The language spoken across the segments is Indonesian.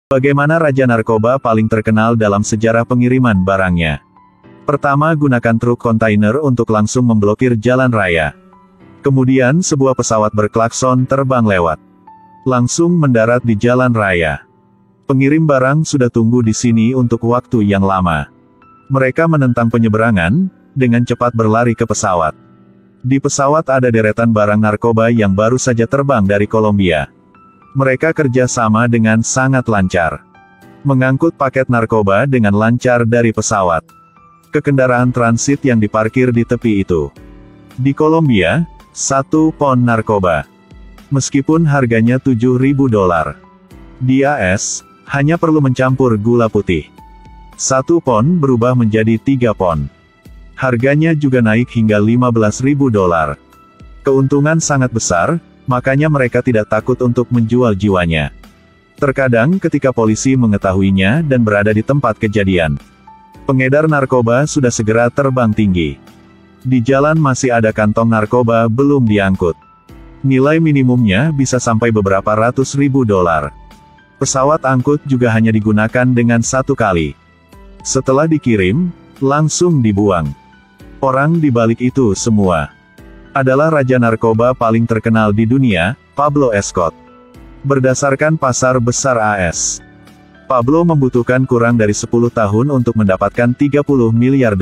Bagaimana Raja Narkoba paling terkenal dalam sejarah pengiriman barangnya? Pertama, gunakan truk kontainer untuk langsung memblokir jalan raya. Kemudian sebuah pesawat berklakson terbang lewat. Langsung mendarat di jalan raya. Pengirim barang sudah tunggu di sini untuk waktu yang lama. Mereka menentang penyeberangan, dengan cepat berlari ke pesawat. Di pesawat ada deretan barang narkoba yang baru saja terbang dari Kolombia. Mereka kerja sama dengan sangat lancar. Mengangkut paket narkoba dengan lancar dari pesawat ke kendaraan transit yang diparkir di tepi itu. Di Kolombia, 1 pon narkoba, meskipun harganya $7.000, di AS, hanya perlu mencampur gula putih. 1 pon berubah menjadi 3 pon. Harganya juga naik hingga $15.000. Keuntungan sangat besar, makanya mereka tidak takut untuk menjual jiwanya. Terkadang ketika polisi mengetahuinya dan berada di tempat kejadian, pengedar narkoba sudah segera terbang tinggi. Di jalan masih ada kantong narkoba belum diangkut. Nilai minimumnya bisa sampai beberapa ratus ribu dolar. Pesawat angkut juga hanya digunakan dengan 1 kali. Setelah dikirim, langsung dibuang. Orang di balik itu semua adalah Raja Narkoba paling terkenal di dunia, Pablo Escobar. Berdasarkan pasar besar AS, Pablo membutuhkan kurang dari 10 tahun untuk mendapatkan $30 miliar.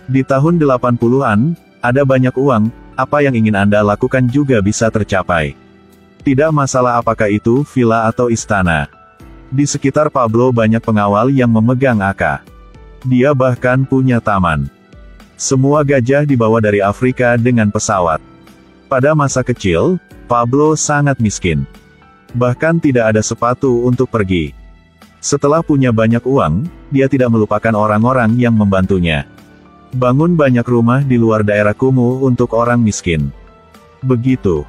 Di tahun 80-an, ada banyak uang, apa yang ingin Anda lakukan juga bisa tercapai. Tidak masalah apakah itu villa atau istana. Di sekitar Pablo banyak pengawal yang memegang AK. Dia bahkan punya taman. Semua gajah dibawa dari Afrika dengan pesawat. Pada masa kecil, Pablo sangat miskin. Bahkan tidak ada sepatu untuk pergi. Setelah punya banyak uang, dia tidak melupakan orang-orang yang membantunya. Bangun banyak rumah di luar daerah kumuh untuk orang miskin. Begitu.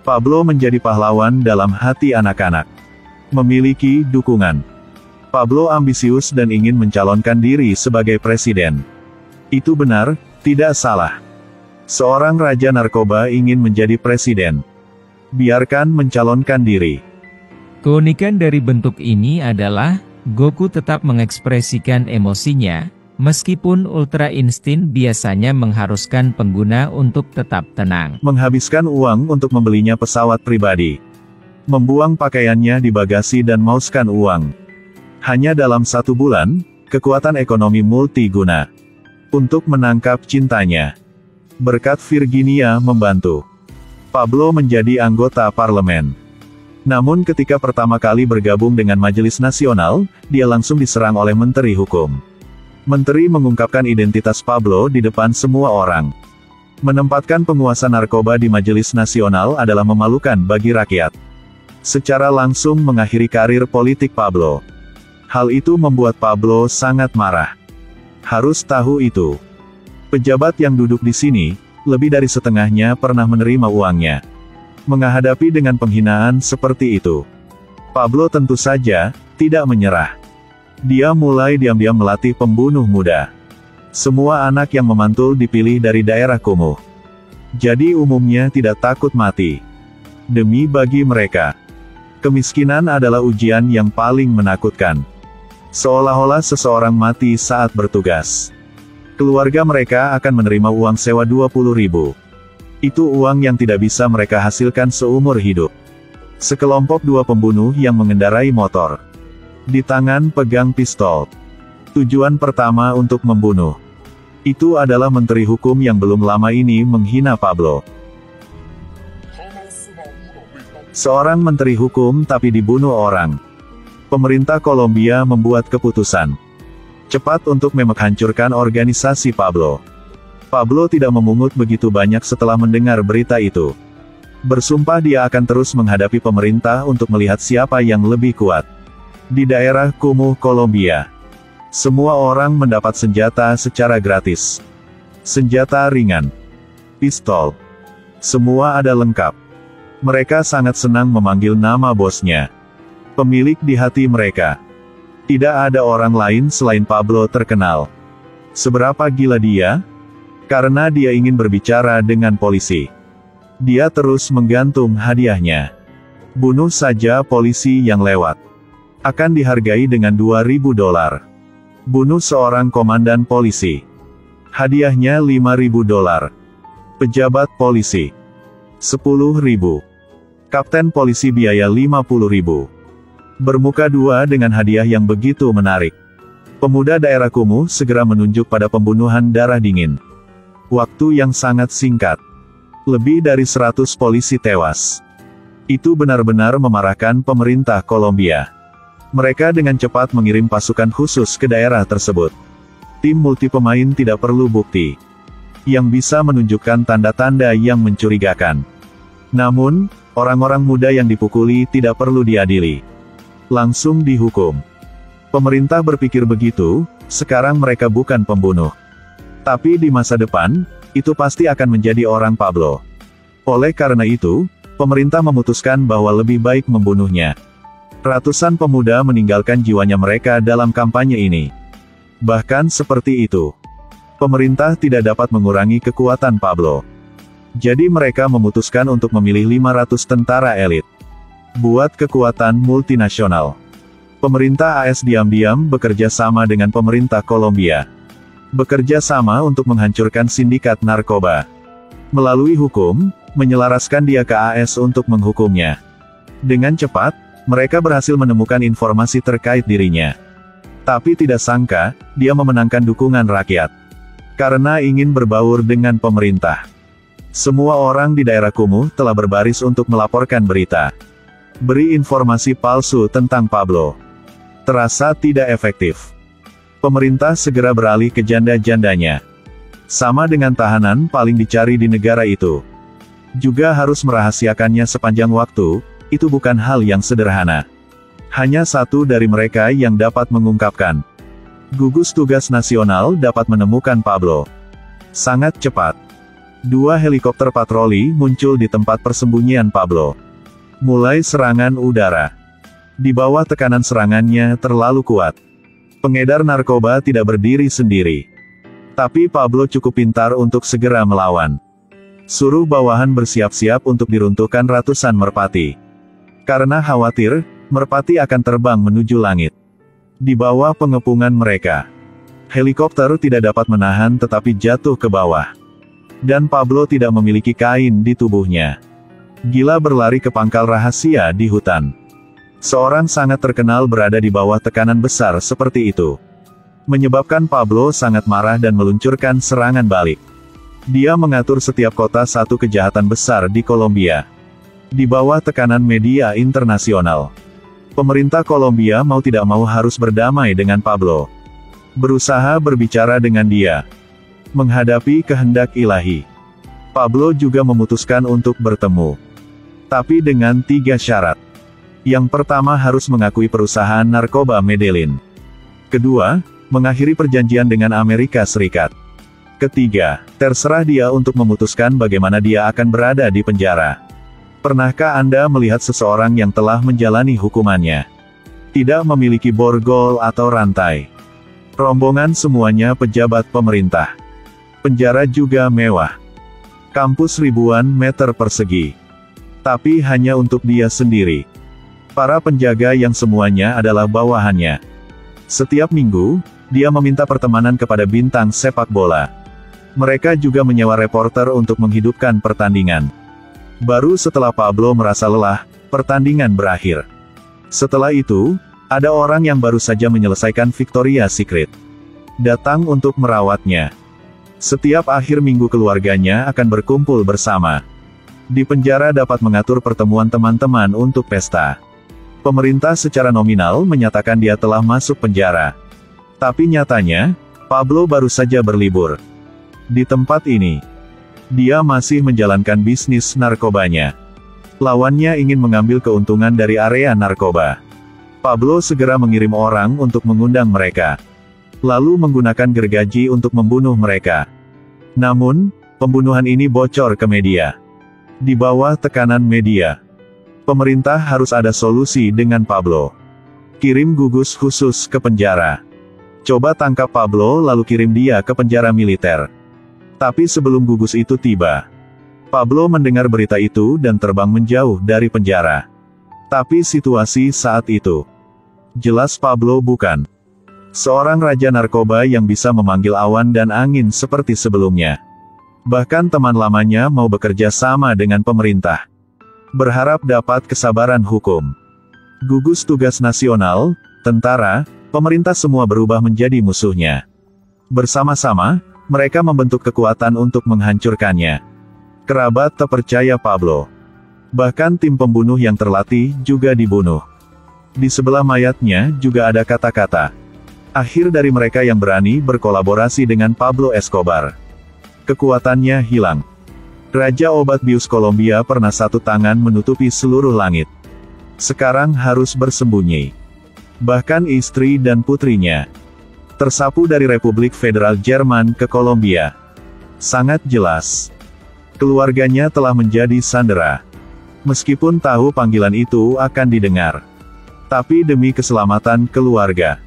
Pablo menjadi pahlawan dalam hati anak-anak. Memiliki dukungan. Pablo ambisius dan ingin mencalonkan diri sebagai presiden. Itu benar, tidak salah. Seorang raja narkoba ingin menjadi presiden. Biarkan mencalonkan diri. Keunikan dari bentuk ini adalah, Goku tetap mengekspresikan emosinya, meskipun Ultra Instinct biasanya mengharuskan pengguna untuk tetap tenang. Menghabiskan uang untuk membelinya pesawat pribadi. Membuang pakaiannya di bagasi dan mauskan uang. Hanya dalam 1 bulan, kekuatan ekonomi multiguna. Untuk menangkap cintanya. Berkat Virginia membantu, Pablo menjadi anggota parlemen. Namun ketika pertama kali bergabung dengan Majelis Nasional, dia langsung diserang oleh Menteri Hukum. Menteri mengungkapkan identitas Pablo di depan semua orang. Menempatkan penguasa narkoba di Majelis Nasional adalah memalukan bagi rakyat. Secara langsung mengakhiri karir politik Pablo. Hal itu membuat Pablo sangat marah. Harus tahu itu. Pejabat yang duduk di sini, lebih dari setengahnya pernah menerima uangnya. Menghadapi dengan penghinaan seperti itu, Pablo tentu saja tidak menyerah. Dia mulai diam-diam melatih pembunuh muda. Semua anak yang memantul dipilih dari daerah kumuh. Jadi umumnya tidak takut mati. Demi bagi mereka, kemiskinan adalah ujian yang paling menakutkan. Seolah-olah seseorang mati saat bertugas. Keluarga mereka akan menerima uang sewa 20.000. Itu uang yang tidak bisa mereka hasilkan seumur hidup. Sekelompok 2 pembunuh yang mengendarai motor. Di tangan pegang pistol. Tujuan pertama untuk membunuh. Itu adalah Menteri Hukum yang belum lama ini menghina Pablo. Seorang Menteri Hukum tapi dibunuh orang. Pemerintah Kolombia membuat keputusan cepat untuk menghancurkan organisasi Pablo. Pablo tidak memungut begitu banyak setelah mendengar berita itu. Bersumpah dia akan terus menghadapi pemerintah untuk melihat siapa yang lebih kuat. Di daerah kumuh Kolombia, semua orang mendapat senjata secara gratis. Senjata ringan, pistol, semua ada lengkap. Mereka sangat senang memanggil nama bosnya. Pemilik di hati mereka. Tidak ada orang lain selain Pablo terkenal. Seberapa gila dia? Karena dia ingin berbicara dengan polisi. Dia terus menggantung hadiahnya. Bunuh saja polisi yang lewat. Akan dihargai dengan $2.000. Bunuh seorang komandan polisi. Hadiahnya $5.000. Pejabat polisi. $10.000. Kapten polisi biaya $50.000. Bermuka dua dengan hadiah yang begitu menarik. Pemuda daerah kumuh segera menunjuk pada pembunuhan darah dingin. Waktu yang sangat singkat. Lebih dari 100 polisi tewas. Itu benar-benar memarahkan pemerintah Kolombia. Mereka dengan cepat mengirim pasukan khusus ke daerah tersebut. Tim multi pemain tidak perlu bukti yang bisa menunjukkan tanda-tanda yang mencurigakan. Namun, orang-orang muda yang dipukuli tidak perlu diadili. Langsung dihukum. Pemerintah berpikir begitu, sekarang mereka bukan pembunuh. Tapi di masa depan, itu pasti akan menjadi orang Pablo. Oleh karena itu, pemerintah memutuskan bahwa lebih baik membunuhnya. Ratusan pemuda meninggalkan jiwanya mereka dalam kampanye ini. Bahkan seperti itu, pemerintah tidak dapat mengurangi kekuatan Pablo. Jadi mereka memutuskan untuk memilih 500 tentara elit. Buat kekuatan multinasional. Pemerintah AS diam-diam bekerja sama dengan pemerintah Kolombia. Bekerja sama untuk menghancurkan sindikat narkoba. Melalui hukum, menyelaraskan dia ke AS untuk menghukumnya. Dengan cepat, mereka berhasil menemukan informasi terkait dirinya. Tapi tidak sangka, dia memenangkan dukungan rakyat. Karena ingin berbaur dengan pemerintah. Semua orang di daerah kumuh telah berbaris untuk melaporkan berita. Beri informasi palsu tentang Pablo. Terasa tidak efektif. Pemerintah segera beralih ke janda-jandanya. Sama dengan tahanan paling dicari di negara itu. Juga harus merahasiakannya sepanjang waktu. Itu bukan hal yang sederhana. Hanya satu dari mereka yang dapat mengungkapkan. Gugus Tugas Nasional dapat menemukan Pablo. Sangat cepat. 2 helikopter patroli muncul di tempat persembunyian Pablo. Mulai serangan udara. Di bawah tekanan serangannya terlalu kuat. Pengedar narkoba tidak berdiri sendiri. Tapi Pablo cukup pintar untuk segera melawan. Suruh bawahan bersiap-siap untuk diruntuhkan ratusan merpati. Karena khawatir, merpati akan terbang menuju langit. Di bawah pengepungan mereka, helikopter tidak dapat menahan tetapi jatuh ke bawah. Dan Pablo tidak memiliki kain di tubuhnya. Gila berlari ke pangkal rahasia di hutan. Seorang sangat terkenal berada di bawah tekanan besar seperti itu. Menyebabkan Pablo sangat marah dan meluncurkan serangan balik. Dia mengatur setiap kota satu kejahatan besar di Kolombia. Di bawah tekanan media internasional. Pemerintah Kolombia mau tidak mau harus berdamai dengan Pablo. Berusaha berbicara dengan dia. Menghadapi kehendak ilahi. Pablo juga memutuskan untuk bertemu. Tapi dengan 3 syarat. Yang pertama harus mengakui perusahaan narkoba Medellin. Kedua, mengakhiri perjanjian dengan Amerika Serikat. Ketiga, terserah dia untuk memutuskan bagaimana dia akan berada di penjara. Pernahkah Anda melihat seseorang yang telah menjalani hukumannya? Tidak memiliki borgol atau rantai. Rombongan semuanya pejabat pemerintah. Penjara juga mewah. Kampus ribuan meter persegi. Tapi hanya untuk dia sendiri. Para penjaga yang semuanya adalah bawahannya. Setiap minggu, dia meminta pertemanan kepada bintang sepak bola. Mereka juga menyewa reporter untuk menghidupkan pertandingan. Baru setelah Pablo merasa lelah, pertandingan berakhir. Setelah itu, ada orang yang baru saja menyelesaikan Victoria's Secret. Datang untuk merawatnya. Setiap akhir minggu keluarganya akan berkumpul bersama. Di penjara dapat mengatur pertemuan teman-teman untuk pesta. Pemerintah secara nominal menyatakan dia telah masuk penjara. Tapi nyatanya, Pablo baru saja berlibur. Di tempat ini, dia masih menjalankan bisnis narkobanya. Lawannya ingin mengambil keuntungan dari area narkoba. Pablo segera mengirim orang untuk mengundang mereka. Lalu menggunakan gergaji untuk membunuh mereka. Namun, pembunuhan ini bocor ke media. Di bawah tekanan media, pemerintah harus ada solusi dengan Pablo. Kirim gugus khusus ke penjara. Coba tangkap Pablo lalu kirim dia ke penjara militer. Tapi sebelum gugus itu tiba, Pablo mendengar berita itu dan terbang menjauh dari penjara. Tapi situasi saat itu, Jelas Pablo bukan seorang raja narkoba yang bisa memanggil awan dan angin seperti sebelumnya. Bahkan teman lamanya mau bekerja sama dengan pemerintah. Berharap dapat kesabaran hukum. Gugus tugas nasional, tentara, pemerintah semua berubah menjadi musuhnya. Bersama-sama, mereka membentuk kekuatan untuk menghancurkannya. Kerabat tak percaya Pablo. Bahkan tim pembunuh yang terlatih juga dibunuh. Di sebelah mayatnya juga ada kata-kata akhir dari mereka yang berani berkolaborasi dengan Pablo Escobar. Kekuatannya hilang. Raja obat bius Kolombia pernah satu tangan menutupi seluruh langit. Sekarang harus bersembunyi. Bahkan istri dan putrinya tersapu dari Republik Federal Jerman ke Kolombia. Sangat jelas, keluarganya telah menjadi sandera. Meskipun tahu panggilan itu akan didengar, tapi demi keselamatan keluarga,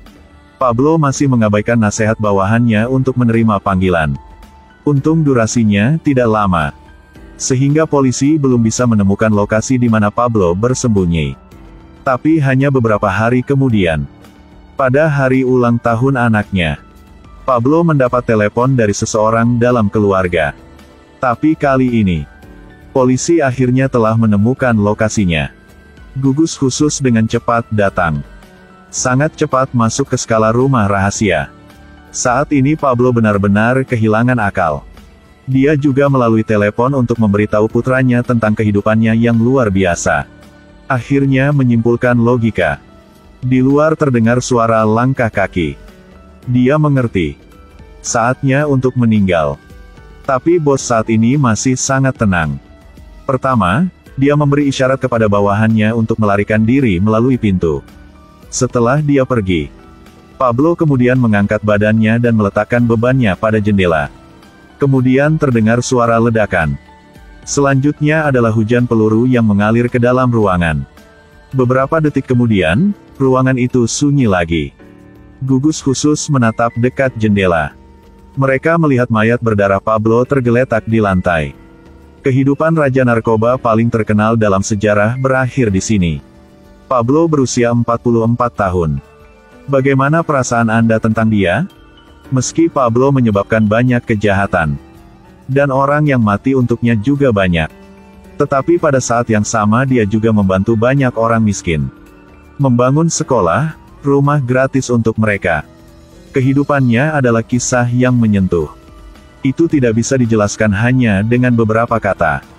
Pablo masih mengabaikan nasihat bawahannya untuk menerima panggilan. Untung durasinya tidak lama, sehingga polisi belum bisa menemukan lokasi di mana Pablo bersembunyi. Tapi hanya beberapa hari kemudian, pada hari ulang tahun anaknya, Pablo mendapat telepon dari seseorang dalam keluarga. Tapi kali ini, polisi akhirnya telah menemukan lokasinya. Gugus khusus dengan cepat datang. Sangat cepat masuk ke skala rumah rahasia. Saat ini Pablo benar-benar kehilangan akal. Dia juga melalui telepon untuk memberitahu putranya tentang kehidupannya yang luar biasa. Akhirnya menyimpulkan logika. Di luar terdengar suara langkah kaki. Dia mengerti. Saatnya untuk meninggal. Tapi bos saat ini masih sangat tenang. Pertama, dia memberi isyarat kepada bawahannya untuk melarikan diri melalui pintu. Setelah dia pergi, Pablo kemudian mengangkat badannya dan meletakkan bebannya pada jendela. Kemudian terdengar suara ledakan. Selanjutnya adalah hujan peluru yang mengalir ke dalam ruangan. Beberapa detik kemudian, ruangan itu sunyi lagi. Gugus khusus menatap dekat jendela. Mereka melihat mayat berdarah Pablo tergeletak di lantai. Kehidupan raja narkoba paling terkenal dalam sejarah berakhir di sini. Pablo berusia 44 tahun. Bagaimana perasaan Anda tentang dia? Meski Pablo menyebabkan banyak kejahatan, dan orang yang mati untuknya juga banyak, tetapi pada saat yang sama dia juga membantu banyak orang miskin. Membangun sekolah, rumah gratis untuk mereka. Kehidupannya adalah kisah yang menyentuh. Itu tidak bisa dijelaskan hanya dengan beberapa kata.